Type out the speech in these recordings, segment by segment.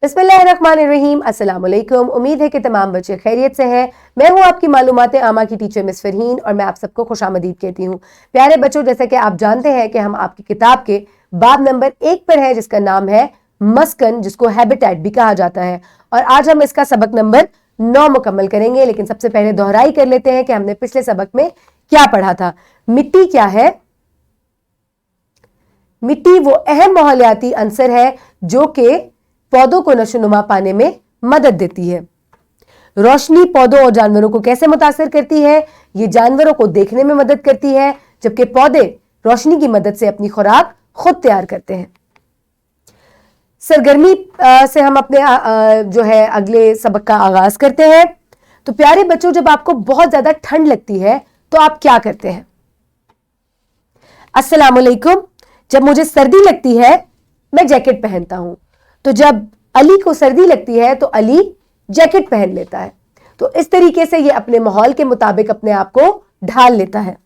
बिस्मिल्लाहिर्रहमानिर्रहीम। अस्सलाम वालेकुम। उम्मीद है कि तमाम बच्चे खैरियत से हैं। मैं हूं आपकी मालूमात आमा की टीचर मिस फरहीन और मैं आप सबको खुशामदीद कहती हूं। प्यारे बच्चों, जैसे कि आप जानते हैं कि हम आपकी किताब के बाब नंबर 1 पर है, जिसका नाम है मस्कन, जिसको हैबिटेट भी कहा जाता है। और आज हम इसका सबक नंबर 9 मुकम्मल करेंगे। लेकिन सबसे पहले दोहराई कर लेते हैं कि हमने पिछले सबक में क्या पढ़ा था। मिट्टी क्या है? मिट्टी वो अहम माहौलियाती अंसर है जो कि पौधों को नशोनुमा पाने में मदद देती है। रोशनी पौधों और जानवरों को कैसे मुतासिर करती है? ये जानवरों को देखने में मदद करती है, जबकि पौधे रोशनी की मदद से अपनी खुराक खुद तैयार करते हैं। सरगर्मी से हम अपने जो है अगले सबक का आगाज करते हैं। तो प्यारे बच्चों, जब आपको बहुत ज्यादा ठंड लगती है तो आप क्या करते हैं? अस्सलाम वालेकुम। जब मुझे सर्दी लगती है मैं जैकेट पहनता हूं। तो जब अली को सर्दी लगती है तो अली जैकेट पहन लेता है। तो इस तरीके से ये अपने माहौल के मुताबिक अपने आप को ढाल लेता है।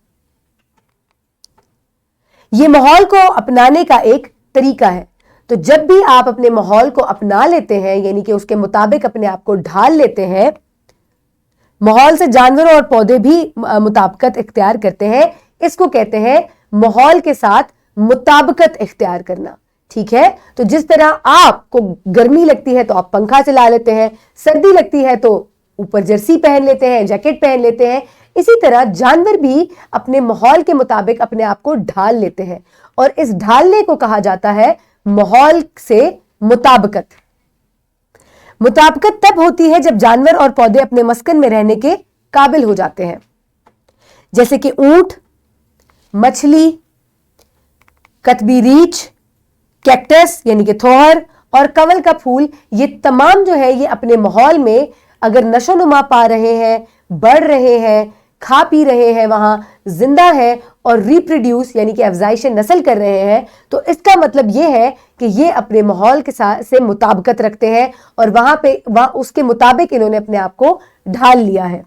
ये माहौल को अपनाने का एक तरीका है। तो जब भी आप अपने माहौल को अपना लेते हैं, यानी कि उसके मुताबिक अपने आप को ढाल लेते हैं, माहौल से जानवरों और पौधे भी मुताबिकत इख्तियार करते हैं। इसको कहते हैं माहौल के साथ मुताबिकत इख्तियार करना। ठीक है? तो जिस तरह आपको गर्मी लगती है तो आप पंखा चला लेते हैं, सर्दी लगती है तो ऊपर जर्सी पहन लेते हैं, जैकेट पहन लेते हैं, इसी तरह जानवर भी अपने माहौल के मुताबिक अपने आप को ढाल लेते हैं। और इस ढालने को कहा जाता है माहौल से मुताबिकत। मुताबिकत तब होती है जब जानवर और पौधे अपने मस्कन में रहने के काबिल हो जाते हैं, जैसे कि ऊंट, मछली, कतबी रीछ, कैक्टस यानी कि थोहर और कंवल का फूल। ये तमाम जो है ये अपने माहौल में अगर नशोनुमा पा रहे हैं, बढ़ रहे हैं, खा पी रहे हैं, वहां जिंदा है और रिप्रोड्यूस यानी कि अफजाइश नस्ल कर रहे हैं, तो इसका मतलब ये है कि ये अपने माहौल के साथ से मुताबिकत रखते हैं और वहां उसके मुताबिक इन्होंने अपने आप को ढाल लिया है।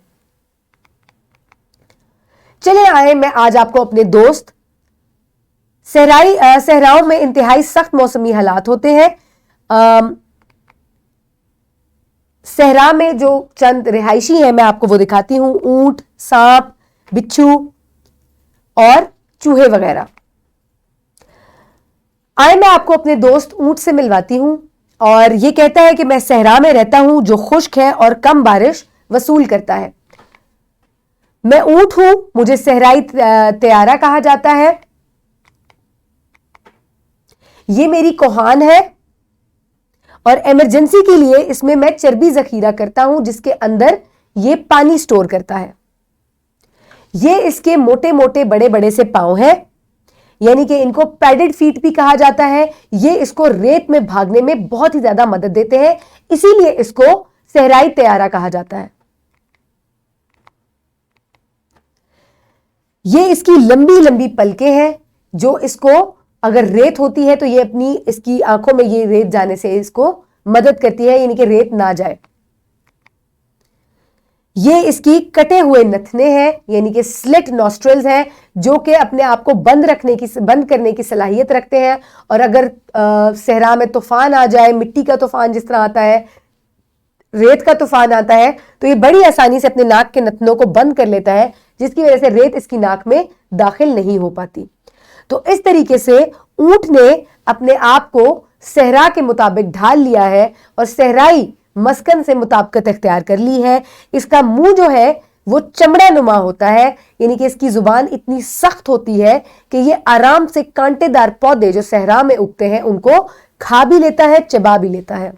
चले आए, मैं आज आपको अपने दोस्त सहराओं में इंतहाई सख्त मौसमी हालात होते हैं। सहरा में जो चंद रिहायशी हैं मैं आपको वो दिखाती हूं। ऊंट, सांप, बिच्छू और चूहे वगैरह। आए, मैं आपको अपने दोस्त ऊंट से मिलवाती हूं। और ये कहता है कि मैं सहरा में रहता हूं जो खुश्क है और कम बारिश वसूल करता है। मैं ऊंट हूं, मुझे सहराई त्यारा कहा जाता है। ये मेरी कोहान है और इमरजेंसी के लिए इसमें मैं चर्बी जखीरा करता हूं, जिसके अंदर ये पानी स्टोर करता है। ये इसके मोटे मोटे बड़े बड़े से पांव हैं, यानी कि इनको पैडेड फीट भी कहा जाता है। ये इसको रेत में भागने में बहुत ही ज्यादा मदद देते हैं, इसीलिए इसको सहराई त्यारा कहा जाता है। ये इसकी लंबी लंबी पलकें हैं जो इसको, अगर रेत होती है तो ये इसकी आंखों में ये रेत जाने से इसको मदद करती है, यानी कि रेत ना जाए। ये इसकी कटे हुए नथने हैं, यानी कि स्लिट नॉस्ट्रल्स हैं, जो कि अपने आप को बंद करने की सलाहियत रखते हैं। और अगर सहरा में तूफान आ जाए, मिट्टी का तूफान जिस तरह आता है, रेत का तूफान आता है, तो ये बड़ी आसानी से अपने नाक के नथनों को बंद कर लेता है, जिसकी वजह से रेत इसकी नाक में दाखिल नहीं हो पाती। तो इस तरीके से ऊंट ने अपने आप को सहरा के मुताबिक ढाल लिया है और सहराई मस्कन से मुताबिकत इख्तियार कर ली है। इसका मुंह जो है वो चमड़ा नुमा होता है, यानी कि इसकी जुबान इतनी सख्त होती है कि ये आराम से कांटेदार पौधे जो सहरा में उगते हैं उनको खा भी लेता है, चबा भी लेता है।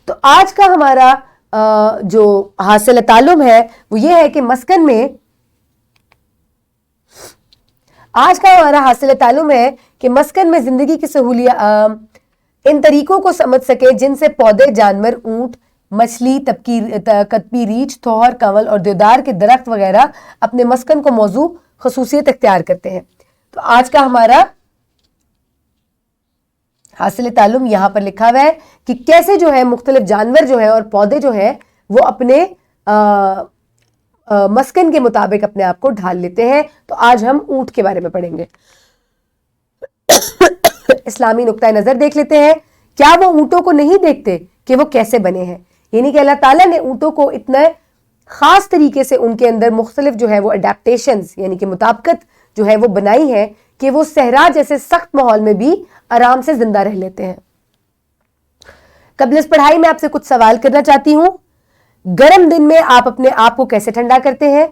तो आज का हमारा जो हासिल तालुम है वो ये है कि मस्कन में, आज का हमारा हासिल तालुम है कि मस्कन में जिंदगी की सहूलियत इन तरीकों को समझ सके जिनसे पौधे, जानवर, ऊंट, मछली, कतबी रीछ, थोहर, कंवल और देवदार के दरख्त वगैरह अपने मस्कन को मौजू खसूसियत इख्तियार करते हैं। तो आज का हमारा हासिल तालुम यहां पर लिखा हुआ है कि कैसे जो है मुख्तलिफ जानवर जो है और पौधे जो है वो अपने मस्कन के मुताबिक अपने आप को ढाल लेते हैं। तो आज हम ऊंट के बारे में पढ़ेंगे। इस्लामी नुक्ता नजर देख लेते हैं क्या वो ऊंटों को नहीं देखते कि वो कैसे बने हैं? यानी कि अल्लाह ताला ने ऊंटों को इतना खास तरीके से उनके अंदर मुख्तलिफ जो है वो अडेप्टेशंस यानी कि मुताबिकत जो है वो बनाई है कि वो सहरा जैसे सख्त माहौल में भी आराम से जिंदा रह लेते हैं। कबल इस पढ़ाई में आपसे कुछ सवाल करना चाहती हूं। गर्म दिन में आप अपने आप को कैसे ठंडा करते हैं?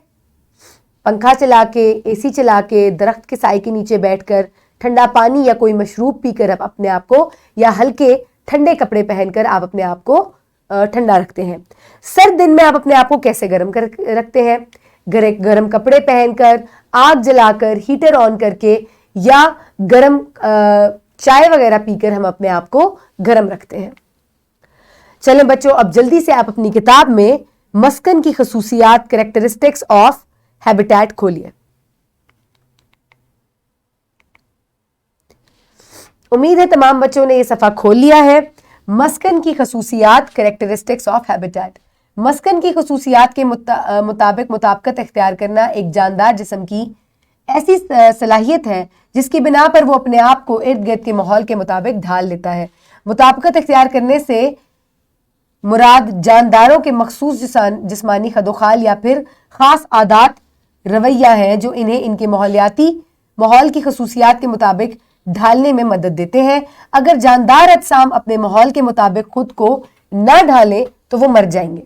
पंखा चला के, एसी चला के, दरख्त के साए के नीचे बैठकर, ठंडा पानी या कोई मशरूब पीकर आप अपने आप को, या हल्के ठंडे कपड़े पहनकर आप अपने आप को ठंडा रखते हैं। सर्द दिन में आप अपने आप को कैसे गर्म कर रखते हैं? गर्म कपड़े पहनकर, आग जलाकर, हीटर ऑन करके, या गर्म चाय वगैरह पीकर हम अपने आप को गर्म रखते हैं। चलें बच्चों, अब जल्दी से आप अपनी किताब में मस्कन की खसूसियात कैरेक्टरिस्टिक्स ऑफ हैबिटेट खोलिए। उम्मीद है तमाम बच्चों ने ये सफ़ा खोल लिया है। मस्कन की खसूसियात कैरेक्टरिस्टिक्स ऑफ हैबिटेट। मस्कन की खसूसियात के मुताबिक मुताबिकत इख्तियार करना एक जानदार जिस्म की ऐसी सलाहियत है जिसकी बिना पर वो अपने आप को इर्द गिर्द के माहौल के मुताबिक ढाल लेता है। मुताबिकत इख्तियार करने से मुराद जानदारों के मखसूस जिस्मानी खदोखाल या फिर ख़ास आदात रवैया है जो इन्हें इनके माहौल की खसूसियात के मुताबिक ढालने में मदद देते हैं। अगर जानदार अजसाम अपने माहौल के मुताबिक खुद को न ढालें तो वो मर जाएंगे।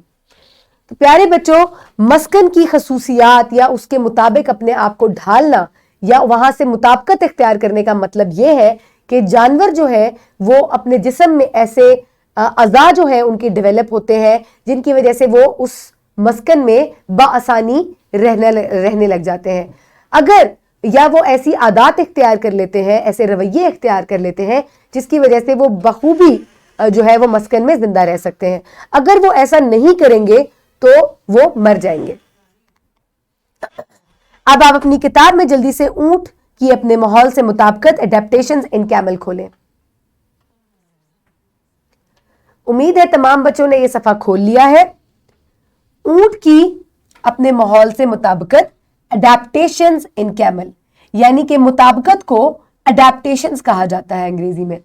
तो प्यारे बच्चों, मस्कन की खसूसियात या उसके मुताबिक अपने आप को ढालना या वहां से मुताबिकत इख्तियार करने का मतलब ये है कि जानवर जो है वो अपने जिस्म में ऐसे अज़ा जो है उनके डेवलप होते हैं जिनकी वजह से वो उस मस्कन में बाआसानी रहने लग जाते हैं। अगर या वो ऐसी आदत इख्तियार कर लेते हैं, ऐसे रवैये इख्तियार कर लेते हैं जिसकी वजह से वो बखूबी जो है वो मस्कन में जिंदा रह सकते हैं। अगर वो ऐसा नहीं करेंगे तो वो मर जाएंगे। अब आप अपनी किताब में जल्दी से ऊंट की अपने माहौल से मुताबिकत एडेप्टेशंस इन कैमल खोलें। उम्मीद है तमाम बच्चों ने यह सफा खोल लिया है। ऊंट की अपने माहौल से मुताबिकत अडेप्टेशंस इन कैमल, यानी कि मुताबिकत को अडेप्टेशंस कहा जाता है अंग्रेजी में।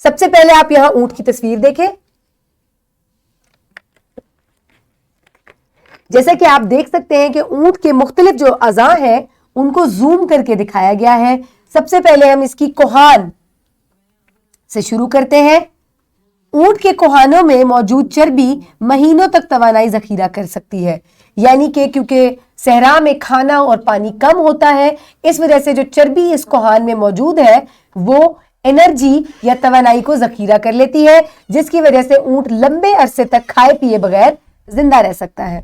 सबसे पहले आप यहां ऊंट की तस्वीर देखें। जैसा कि आप देख सकते हैं कि ऊंट के मुख्तलिफ जो अज़ा हैं उनको जूम करके दिखाया गया है। सबसे पहले हम इसकी कोहान से शुरू करते हैं। ऊंट के कोहानों में मौजूद चर्बी महीनों तक तवानाई जखीरा कर सकती है, यानी कि क्योंकि सहरा में खाना और पानी कम होता है, इस वजह से जो चर्बी इस कोहान में मौजूद है वो एनर्जी या तवानाई को जखीरा कर लेती है, जिसकी वजह से ऊंट लंबे अरसे तक खाए पिए बगैर जिंदा रह सकता है।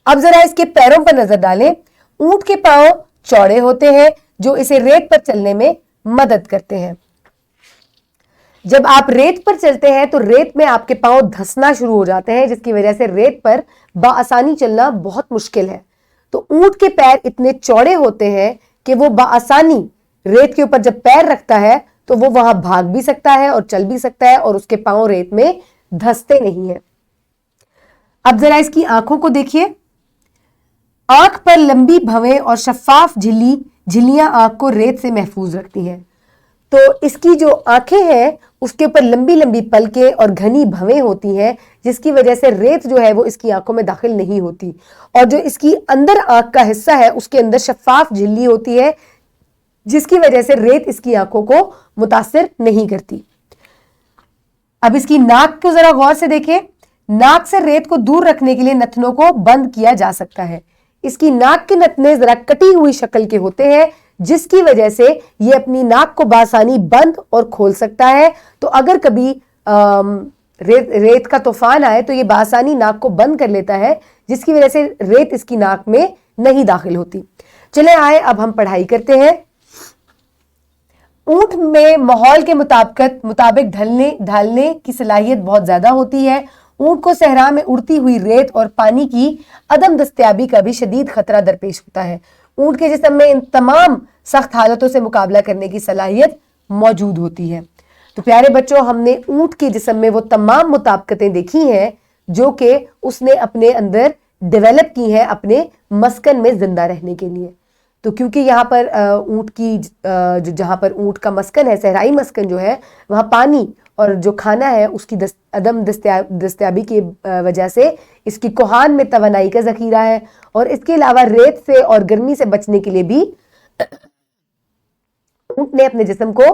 अब जरा इसके पैरों पर नजर डालें। ऊंट के पांव चौड़े होते हैं जो इसे रेत पर चलने में मदद करते हैं। जब आप रेत पर चलते हैं तो रेत में आपके पांव धंसना शुरू हो जाते हैं, जिसकी वजह से रेत पर बाआसानी चलना बहुत मुश्किल है। तो ऊंट के पैर इतने चौड़े होते हैं कि वो बाआसानी रेत के ऊपर जब पैर रखता है तो वो वहां भाग भी सकता है और चल भी सकता है और उसके पांव रेत में धंसते नहीं है। अब जरा इसकी आंखों को देखिए। आंख पर लंबी भवें और शफाफ झिल्लियां आंख को रेत से महफूज रखती हैं। तो इसकी जो आंखें हैं उसके ऊपर लंबी लंबी पलकें और घनी भवें होती हैं, जिसकी वजह से रेत जो है वो इसकी आंखों में दाखिल नहीं होती। और जो इसकी अंदर आंख का हिस्सा है उसके अंदर शफाफ झिल्ली होती है, जिसकी वजह से रेत इसकी आंखों को मुतासिर नहीं करती। अब इसकी नाक को जरा गौर से देखें। नाक से रेत को दूर रखने के लिए नथनों को बंद किया जा सकता है। इसकी नाक के नथने जरा कटी हुई शक्ल के होते हैं, जिसकी वजह से ये अपनी नाक को बासानी बंद और खोल सकता है। तो अगर कभी रेत का तूफान आए तो ये बासानी नाक को बंद कर लेता है, जिसकी वजह से रेत इसकी नाक में नहीं दाखिल होती। चले आए अब हम पढ़ाई करते हैं। ऊंट में माहौल के मुताबिक ढलने की सलाहियत बहुत ज्यादा होती है। ऊंट को सहरा में उड़ती हुई रेत और पानी की अदम दस्तयाबी का भी शदीद खतरा दरपेश होता है। ऊंट के जिस्म में इन तमाम सख्त हालतों से मुकाबला करने की सलाहियत मौजूद होती है। तो प्यारे बच्चों, हमने ऊंट के जिस्म में वो तमाम मुताबिकतें देखी हैं जो कि उसने अपने अंदर डेवलप की हैं अपने मस्कन में जिंदा रहने के लिए। तो क्योंकि यहाँ पर ऊँट की जहाँ पर ऊँट का मस्कन है, सहराई मस्कन जो है, वहाँ पानी और जो खाना है उसकी अदम दस्तयाबी की वजह से इसकी कोहान में तवानाई का ज़ख़ीरा है, और इसके अलावा रेत से और गर्मी से बचने के लिए भी ऊँट ने अपने जिस्म को,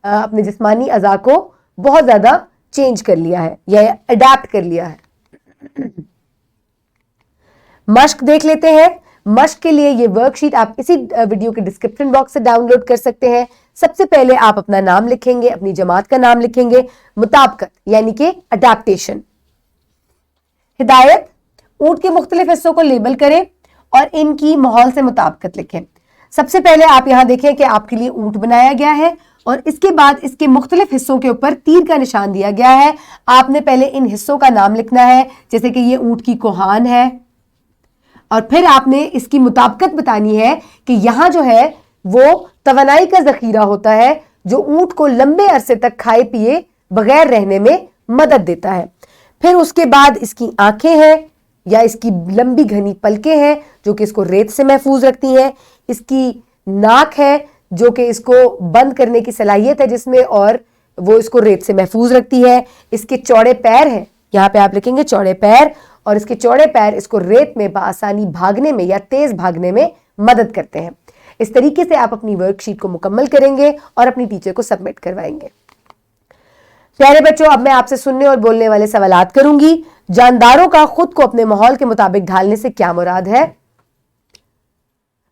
अपने जिस्मानी अज़ा को बहुत ज़्यादा चेंज कर लिया है या अडैप्ट कर लिया है। मश्क देख लेते हैं। मश्क के लिए ये वर्कशीट आप इसी वीडियो के डिस्क्रिप्शन बॉक्स से डाउनलोड कर सकते हैं। सबसे पहले आप अपना नाम लिखेंगे, अपनी जमात का नाम लिखेंगे, मुताबकत यानी कि अडैप्टेशन। हिदायत, ऊँट के मुख्तलिफ हिस्सों को लेबल करें और इनकी माहौल से मुताबकत लिखें। सबसे पहले आप यहां देखें कि आपके लिए ऊँट बनाया गया है और इसके बाद इसके मुख्तलिफ हिस्सों के ऊपर तीर का निशान दिया गया है। आपने पहले इन हिस्सों का नाम लिखना है, जैसे कि ये ऊँट की कोहान है, और फिर आपने इसकी मुताबकत बतानी है कि यहाँ जो है वो तवानाई का ज़ख़ीरा होता है जो ऊँट को लंबे अरसे तक खाए पिए बगैर रहने में मदद देता है। फिर उसके बाद इसकी आंखें हैं या इसकी लंबी घनी पलकें हैं जो कि इसको रेत से महफूज रखती हैं। इसकी नाक है जो कि इसको बंद करने की सलाहियत है जिसमें, और वो इसको रेत से महफूज रखती है। इसके चौड़े पैर हैं, यहाँ पे आप लिखेंगे चौड़े पैर, और इसके चौड़े पैर इसको रेत में बआसानी भागने में या तेज भागने में मदद करते हैं। इस तरीके से आप अपनी वर्कशीट को मुकम्मल करेंगे और अपनी टीचर को सबमिट करवाएंगे। प्यारे बच्चों, अब मैं आपसे सुनने और बोलने वाले सवालात करूंगी। जानदारों का खुद को अपने माहौल के मुताबिक ढालने से क्या मुराद है?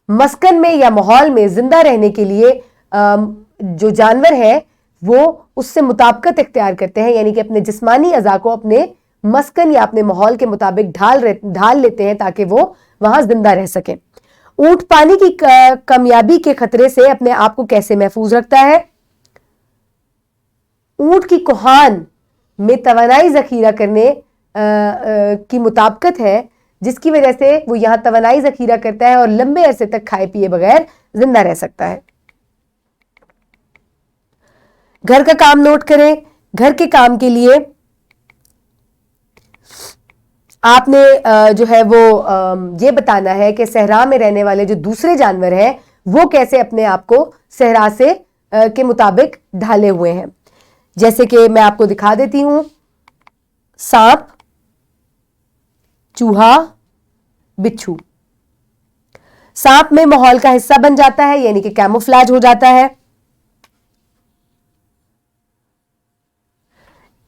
मस्कन में या माहौल में जिंदा रहने के लिए जो जानवर हैं वो उससे मुताबकत इख्तियार करते हैं, यानी कि अपने जिस्मानी अज़ा को अपने मस्कन या अपने माहौल के मुताबिक ढाल लेते हैं ताकि वो वहां जिंदा रह सकें। ऊँट पानी की कमियाबी के खतरे से अपने आप को कैसे महफूज रखता है? ऊँट की कोहान में तवानाई ज़ख़ीरा करने की मुताबकत है जिसकी वजह से वो यहाँ तवानाई ज़ख़ीरा करता है और लंबे अरसे तक खाए पिए बगैर जिंदा रह सकता है। घर का काम नोट करें। घर के काम के लिए आपने जो है वो ये बताना है कि सहरा में रहने वाले जो दूसरे जानवर हैं वो कैसे अपने आप को सहरा से के मुताबिक ढाले हुए हैं। जैसे कि मैं आपको दिखा देती हूं, सांप, चूहा, बिच्छू। सांप में माहौल का हिस्सा बन जाता है यानी कि कैमोफ्लेज हो जाता है।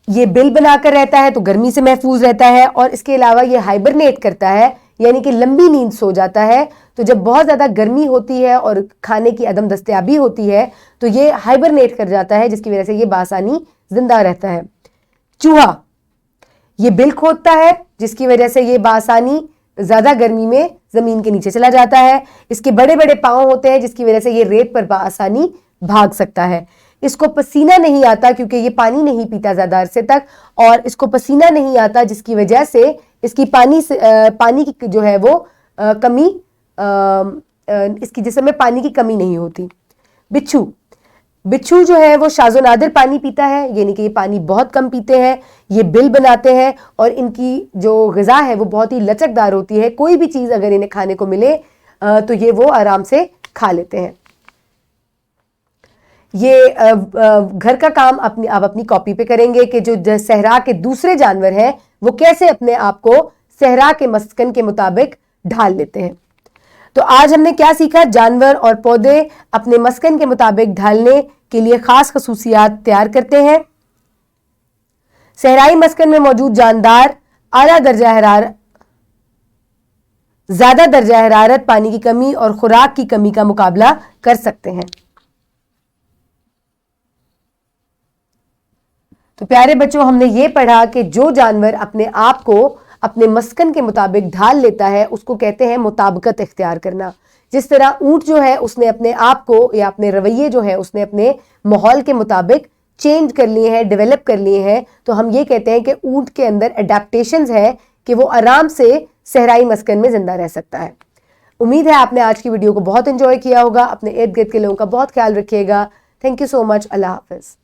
ये बिल बनाकर रहता है तो गर्मी से महफूज रहता है, और इसके अलावा ये हाइबरनेट करता है यानी कि लंबी नींद सो जाता है। तो जब बहुत ज़्यादा गर्मी होती है और खाने की अदम दस्तयाबी होती है तो ये हाइबरनेट कर जाता है जिसकी वजह से ये बासानी जिंदा रहता है। चूहा, ये बिल खोदता है जिसकी वजह से ये बासानी ज़्यादा गर्मी में ज़मीन के नीचे चला जाता है। इसके बड़े बड़े पाँव होते हैं जिसकी वजह से ये रेत पर बासानी भाग सकता है। इसको पसीना नहीं आता क्योंकि ये पानी नहीं पीता ज़्यादा अरसे तक, और इसको पसीना नहीं आता जिसकी वजह से इसकी पानी की जो है वो कमी, इसकी जिस्म में पानी की कमी नहीं होती। बिच्छू जो है वो शाज़ो नादिर पानी पीता है यानी कि ये पानी बहुत कम पीते हैं। ये बिल बनाते हैं और इनकी जो ग़िज़ा है वो बहुत ही लचकदार होती है। कोई भी चीज़ अगर इन्हें खाने को मिले तो ये वो आराम से खा लेते हैं। ये घर का काम आप अपनी कॉपी पे करेंगे कि जो सहरा के दूसरे जानवर हैं वो कैसे अपने आप को सहरा के मस्कन के मुताबिक ढाल लेते हैं। तो आज हमने क्या सीखा? जानवर और पौधे अपने मस्कन के मुताबिक ढालने के लिए खास खसूसियात तैयार करते हैं। सहराई मस्कन में मौजूद जानदार ज्यादा दर्जा हरारत, पानी की कमी और खुराक की कमी का मुकाबला कर सकते हैं। तो प्यारे बच्चों, हमने ये पढ़ा कि जो जानवर अपने आप को अपने मस्कन के मुताबिक ढाल लेता है उसको कहते हैं मुताबकत इख्तियार करना। जिस तरह ऊँट जो है उसने अपने आप को या अपने रवैये जो है उसने अपने माहौल के मुताबिक चेंज कर लिए हैं, डेवलप कर लिए हैं, तो हम ये कहते हैं कि ऊँट के अंदर अडेप्टेशंस है कि वो आराम से सहराई मस्कन में जिंदा रह सकता है। उम्मीद है आपने आज की वीडियो को बहुत एंजॉय किया होगा। अपने इर्द गिर्द के लोगों का बहुत ख्याल रखिएगा। Thank you so much. अल्लाह हाफिज़।